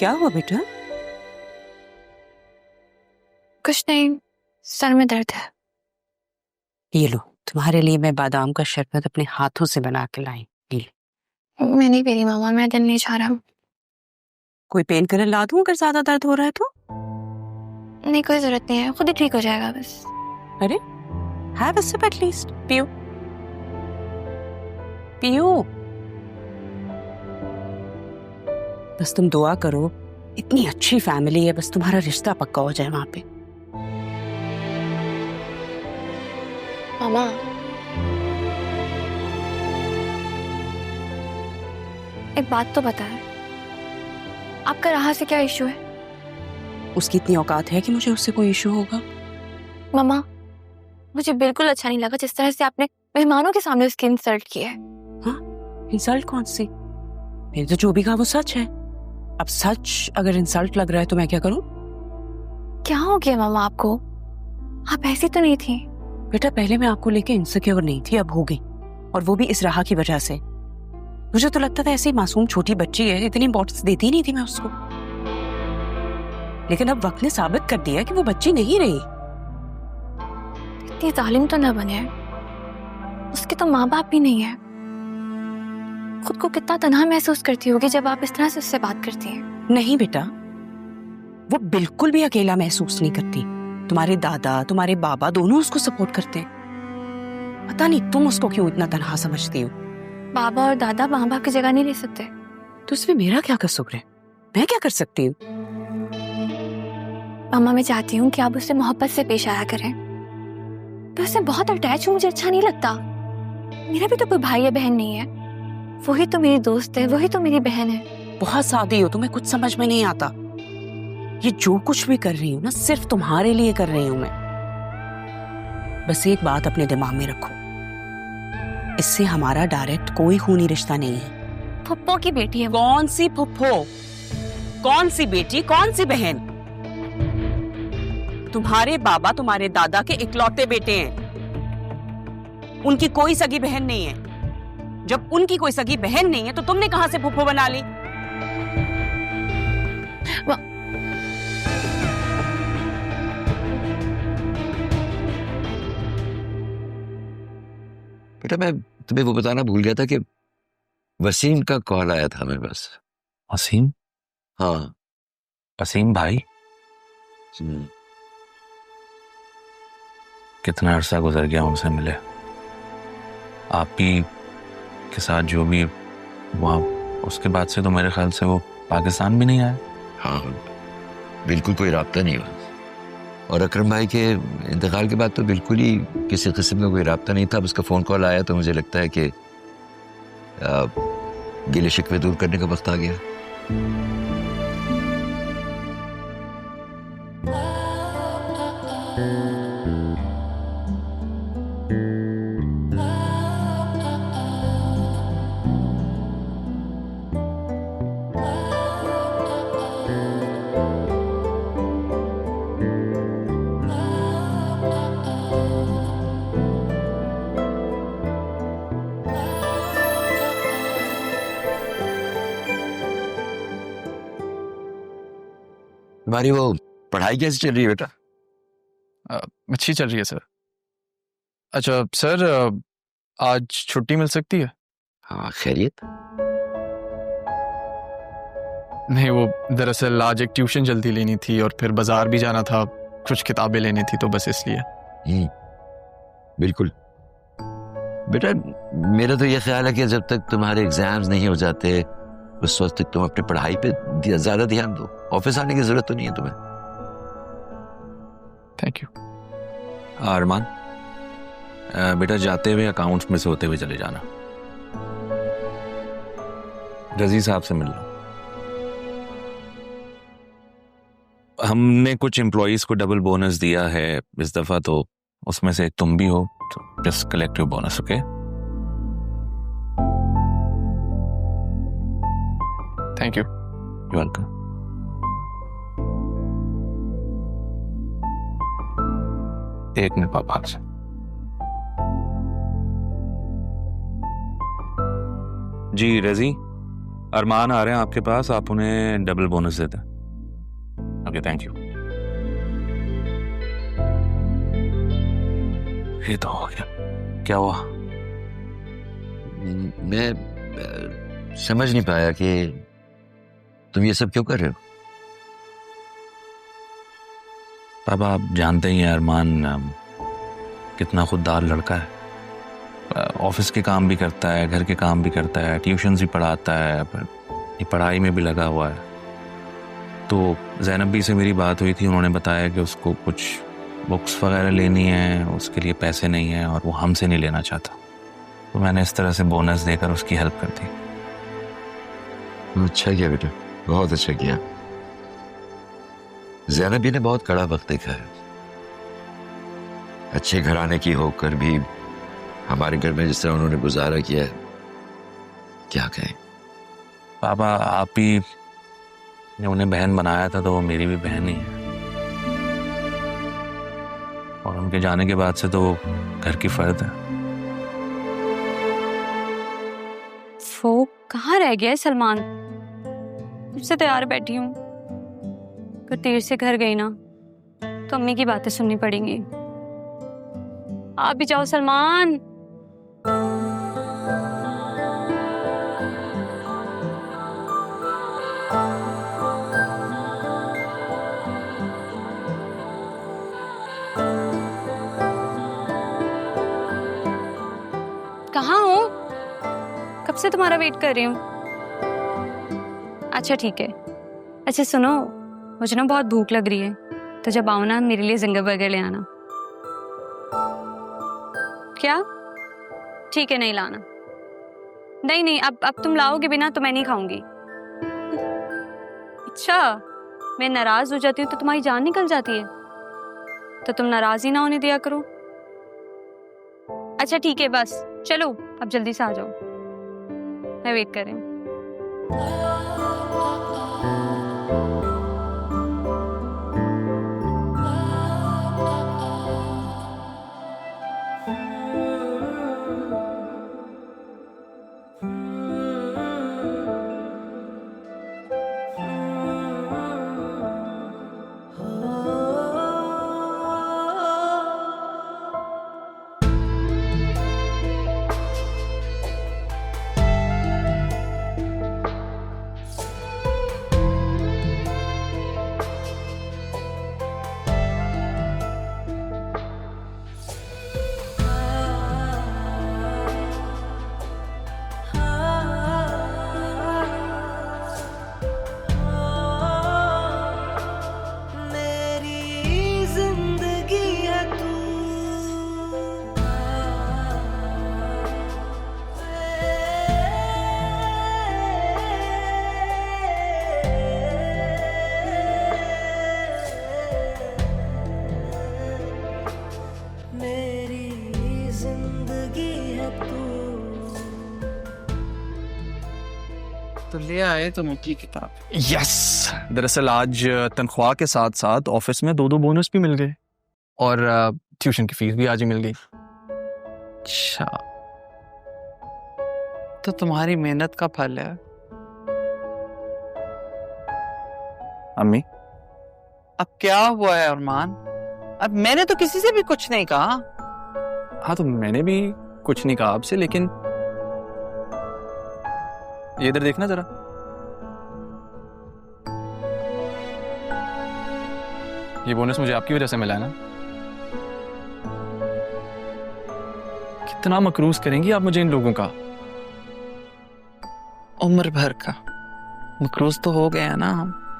क्या हुआ बेटा? कुछ नहीं, सर में दर्द है। ये लो, तुम्हारे लिए मैं बादाम का शरबत अपने हाथों से बना के लाई। ये लो। मैं नहीं पी रही मामा, मैं दिल नहीं चाह रहा। कोई पेन किलर ला दूं अगर ज्यादा दर्द हो रहा है तो? नहीं, कोई जरूरत नहीं है, खुद ही ठीक हो जाएगा बस। अरे हैव अ सिप एटलीस्ट। पियो पियो। बस तुम दुआ करो, इतनी अच्छी फैमिली है, बस तुम्हारा रिश्ता पक्का हो जाए वहां पे। मामा, एक बात तो बताएं, आपका राहा से क्या इशू है? उसकी इतनी औकात है कि मुझे उससे कोई इशू होगा? मामा, मुझे बिल्कुल अच्छा नहीं लगा जिस तरह से आपने मेहमानों के सामने उसकी इंसल्ट की है। हाँ, इंसल्ट कौन सी? मेरे तो जो भी कहा वो सच है। अब सच अगर इंसल्ट लग रहा है तो मैं क्या करूं? क्या हो गया मामा आपको? आप ऐसी तो नहीं थी। बेटा पहले मैं आपको लेके इनसिक्योर नहीं थी, अब हो गई, और वो भी इस राह की वजह से। मुझे तो लगता था ऐसे ही मासूम छोटी बच्ची है, इतनी इंपॉर्टेंस देती नहीं थी मैं उसको, लेकिन अब वक्त ने साबित कर दिया कि वो बच्ची नहीं रही। इतनी जालिम तो न बने, उसके तो माँ बाप भी नहीं है। खुद को कितना तन्हा महसूस करती होगी जब आप इस तरह से उससे बात करती हैं। नहीं बेटा, वो बिल्कुल भी अकेला महसूस नहीं करती। तुम्हारे दादा तुम्हारे बाबा दोनों उसको सपोर्ट करते हैं। पता नहीं तुम उसको क्यों इतना तन्हा समझती हो। बाबा और दादा माँ बाप की जगह नहीं ले सकते। तो इसमें मेरा क्या कसूर है? मैं क्या कर सकती हूँ? मामा, मैं चाहती हूँ कि आप उससे मोहब्बत से पेश आया करें। मैं उससे बहुत अटैच हूँ, मुझे अच्छा नहीं लगता। मेरा भी तो कोई भाई या बहन नहीं है, वही तो मेरी दोस्त है, वही तो मेरी बहन है। बहुत सादी हो, तुम्हें कुछ समझ में नहीं आता। ये जो कुछ भी कर रही हूँ ना, सिर्फ तुम्हारे लिए कर रही हूँ मैं। बस एक बात अपने दिमाग में रखो, इससे हमारा डायरेक्ट कोई खूनी रिश्ता नहीं है। फुप्पो की बेटी है। कौन सी फुप्पो? कौन सी बेटी, कौन सी बहन? तुम्हारे बाबा तुम्हारे दादा के इकलौते बेटे हैं, उनकी कोई सगी बहन नहीं है। जब उनकी कोई सगी बहन नहीं है तो तुमने कहां से फुप्पो बना ली? बेटा मैं तुम्हें वो बताना भूल गया था कि वसीम का कॉल आया था मेरे पास। वसीम? हाँ। वसीम भाई? कितना अरसा गुजर गया उनसे मिले। आप ही के साथ जो भी हुआ उसके बाद से तो मेरे ख्याल से वो पाकिस्तान भी नहीं आया। हाँ, बिल्कुल कोई राब्ता नहीं हुआ। और अकरम भाई के इंतकाल के बाद तो बिल्कुल ही किसी किस्म का कोई राब्ता नहीं था। अब उसका फ़ोन कॉल आया तो मुझे लगता है कि गिले शिकवे दूर करने का वक्त आ गया। तुम्हारी वो पढ़ाई कैसी चल रही है बेटा? अच्छी चल रही है सर। अच्छा सर, आज छुट्टी मिल सकती है? हाँ, खैरियत? नहीं, वो दरअसल आज एक ट्यूशन जल्दी लेनी थी और फिर बाजार भी जाना था, कुछ किताबें लेनी थी, तो बस इसलिए। बिल्कुल बेटा, मेरा तो ये ख्याल है कि जब तक तुम्हारे एग्जाम्स नहीं हो जाते उस वक्त तक तुम अपनी पढ़ाई पे ज्यादा ध्यान दो। ऑफिस आने की जरूरत तो नहीं है तुम्हें। Thank you. अरमान, बेटा जाते हुए अकाउंट्स में से होते हुए चले जाना। रजी साहब से मिल लो। हमने कुछ एम्प्लॉइज को डबल बोनस दिया है इस दफा, तो उसमें से तुम भी हो, तो just collective bonus. Okay? Thank you. You welcome. एक मिनट पापा से। जी रजी, अरमान आ रहे हैं आपके पास, आप उन्हें डबल बोनस देते हैं। Okay, thank you. ये तो हो गया। क्या हुआ? मैं समझ नहीं पाया कि तुम ये सब क्यों कर रहे हो। पापा, आप जानते ही हैं अरमान कितना खुददार लड़का है। ऑफिस के काम भी करता है, घर के काम भी करता है, ट्यूशन भी पढ़ाता है, ये पढ़ाई में भी लगा हुआ है। तो ज़ैनब भी से मेरी बात हुई थी, उन्होंने बताया कि उसको कुछ बुक्स वगैरह लेनी है, उसके लिए पैसे नहीं हैं और वो हमसे नहीं लेना चाहता। तो मैंने इस तरह से बोनस देकर उसकी हेल्प कर दी। अच्छा किया बेटा, बहुत अच्छा किया। ज़ैनब भी ने बहुत कड़ा वक्त देखा है। अच्छे घराने की होकर भी हमारे घर में जिस तरह उन्होंने गुजारा किया है, क्या कहें। पापा, आप ही ने उन्हें बहन बनाया था, तो वो मेरी भी बहन ही है। और उनके जाने के बाद से तो वो घर की फर्द है। वो कहाँ रह गया है सलमान? मुझसे तैयार बैठी हूँ। अगर देर से घर गई ना तो अम्मी की बातें सुननी पड़ेंगी। आप भी जाओ सलमान। कहाँ हो? कब से तुम्हारा वेट कर रही हूँ। अच्छा ठीक है। अच्छा सुनो, मुझे ना बहुत भूख लग रही है, तो जब आओ ना मेरे लिए जिंगर बर्गर ले आना। क्या? ठीक है, नहीं लाना। नहीं नहीं, अब तुम लाओगे भी ना तो मैं नहीं खाऊंगी। अच्छा, मैं नाराज हो जाती हूँ तो तुम्हारी जान निकल जाती है, तो तुम नाराज ही ना होने दिया करो। अच्छा ठीक है, बस चलो अब जल्दी से आ जाओ, मैं वेट कर रही हूँ। तो ले आए तुम की किताब। यस, दरअसल आज तनख्वाह के साथ साथ ऑफिस में 2 बोनस भी मिल गए और ट्यूशन की फीस भी आज ही मिल गई। अच्छा, तो तुम्हारी मेहनत का फल है। अम्मी, अब क्या हुआ है अरमान? अब मैंने तो किसी से भी कुछ नहीं कहा। हाँ तो मैंने भी कुछ नहीं कहा आपसे, लेकिन ये इधर देखना जरा। ये बोनस मुझे आपकी वजह से मिला है ना। कितना मकरूज करेंगी आप मुझे इन लोगों का। उम्र भर का मकरूज तो हो गया ना हम।